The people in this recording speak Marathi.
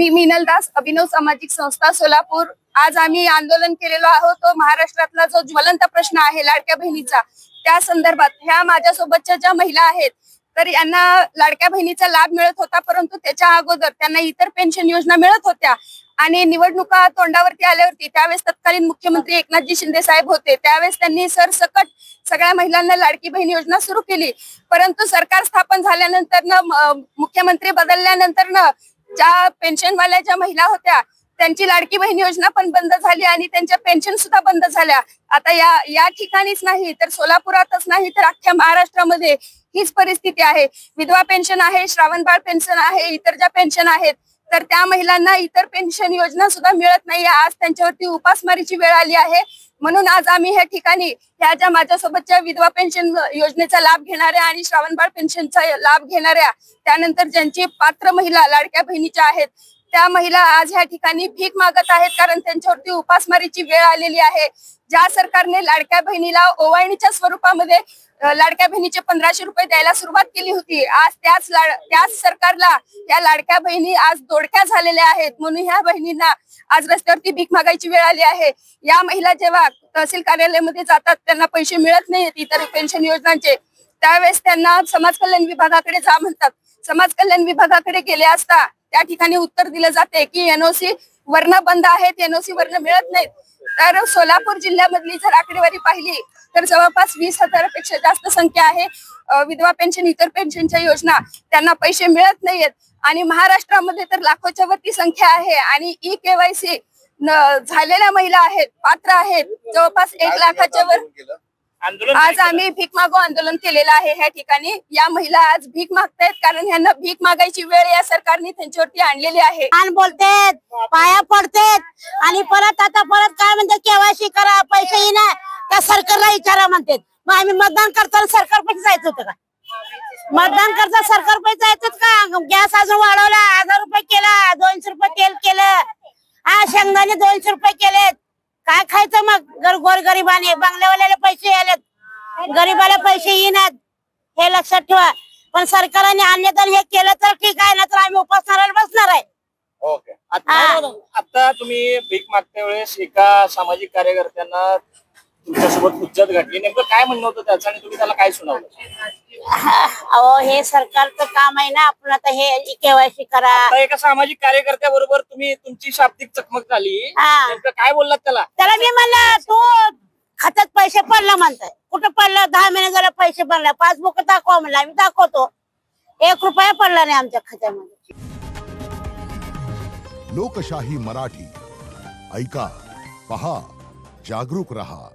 मी मिनल दास, अभिनव सामाजिक संस्था सोलापूर। आज आम्ही आंदोलन केलेलो आहोत। तो महाराष्ट्रातला जो ज्वलंत प्रश्न आहे लाडक्या बहिणीचा, त्या संदर्भात ह्या माझ्यासोबतच्या ज्या महिला आहेत तर यांना लाडक्या बहिणीचा लाभ मिळत होता, परंतु त्याच्या अगोदर त्यांना इतर पेन्शन योजना मिळत होत्या आणि निवडणुका तोंडावरती आल्यावरती त्यावेळेस तत्कालीन मुख्यमंत्री एकनाथजी शिंदे साहेब होते, त्यावेळेस त्यांनी सरसकट सगळ्या महिलांना लाडकी बहीण योजना सुरू केली। परंतु सरकार स्थापन झाल्यानंतर मुख्यमंत्री बदलल्यानंतर ज्या पेन्शनवाल्या ज्या महिला होत्या त्यांची लाडकी बहीण योजना पण बंद झाली आणि त्यांच्या पेन्शन सुद्धा बंद झाल्या। आता या ठिकाणीच नाही तर सोलापुरातच नाही तर अख्ख्या महाराष्ट्रामध्ये हीच परिस्थिती आहे। विधवा पेन्शन आहे, श्रावणबाळ पेन्शन आहे, इतर ज्या पेन्शन आहेत तर त्या महिलांना इतर पेन्शन योजना सुद्धा मिळत नाही। आज त्यांच्यावरती उपासमारीची वेळ आली आहे। म्हणून आज आम्ही ह्या ठिकाणी ह्या ज्या माझ्यासोबतच्या विधवा पेन्शन योजनेचा लाभ घेणाऱ्या आणि श्रावणबाळ पेन्शनचा लाभ घेणाऱ्या, त्यानंतर ज्यांची पात्र महिला लाडक्या बहिणीच्या आहेत त्या महिला आज ह्या ठिकाणी भीक मागत आहेत, कारण त्यांच्यावरती उपासमारीची वेळ आलेली आहे। ज्या सरकारने लाडक्या बहिणीला ओवाळणीच्या स्वरूपामध्ये लाडक्या बहिणीचे 1500 रुपये द्यायला सुरुवात केली होती, आज त्याच सरकारला या लाडक्या बहिणी आज दोडक्या झालेल्या आहेत। म्हणून ह्या बहिणींना आज रस्त्यावरती भीक मागायची वेळ आली आहे। या महिला जेव्हा तहसील कार्यालयामध्ये जातात त्यांना पैसे मिळत नाहीत इतर पेन्शन योजनांचे, त्यावेळेस त्यांना समाज कल्याण विभागाकडे जा म्हणतात। समाज कल्याण विभागाकडे गेले असता त्या ठिकाणी उत्तर दिलं जाते की एनओसी वर्ण बंद आहेत, एनओसी वर्ण मिळत नाहीत। तर सोलापूर जिल्ह्यामधली जर आकडेवारी पाहिली तर जवळपास 20,000पेक्षा जास्त संख्या आहे विधवा पेन्शन इतर पेन्शनच्या योजना त्यांना पैसे मिळत नाहीयेत आणि महाराष्ट्रामध्ये तर लाखोच्या वरती संख्या आहे आणि ई-केवायसी झालेल्या महिला आहेत, पात्र आहेत जवळपास 1 लाखाच्या वर। आज आम्ही भीक मागो आंदोलन केलेलं आहे ह्या ठिकाणी। या महिला आज भीक मागतायत कारण ह्यांना भीक मागायची वेळ या सरकारने त्यांच्यावरती आणलेली आहे। बोलतेत, पाया पडतेत आणि परत काय म्हणते केवायसी करा, पैसे येणार त्या सरकारला विचारा म्हणतात। मग आम्ही मतदान करताना सरकार पैसे जायचं होतं का? मतदान करता सरकार पैसे जायचं का? गॅस अजून वाढवला, 1000 रुपये केला, 200 रुपये तेल केलं, शेंगदाणे 200 रुपये केलेत। काय खायचं मग? गोरगरिबाने बंगल्यावाल्याला पैसे आलेत, गरीबाला पैसे येणार, हे लक्षात ठेवा। पण सरकारने अन्यथा हे केलं तर ठीक आहे, ना तर आम्ही उपासनाला बसणार आहे। ओके, आता तुम्ही भीक मागत्या वेळेस एका सामाजिक कार्यकर्त्यांना तुमच्यासोबत हुज्जत घडली, नेमकं काय म्हणणं होतं त्याचं आणि तुम्ही त्याला काय सुनावलं? अहो, हे सरकारचं काम आहे ना, आपण आता हे केवायसी करा। एका सामाजिक कार्यकर्त्याबरोबर तुम्ही तुमची शाब्दिक चकमक झाली, नेमकं काय बोललात त्याला? त्याला मी म्हणलं तू खात्यात पैसे पडला म्हणताय, कुठं पडलं? 10 महिने झाले पैसे पडला, पासबुक दाखवा म्हणलं, आम्ही दाखवतो, 1 रुपया पडला नाही आमच्या खात्यामध्ये। लोकशाही मराठी ऐका, पहा, जागरूक रहा।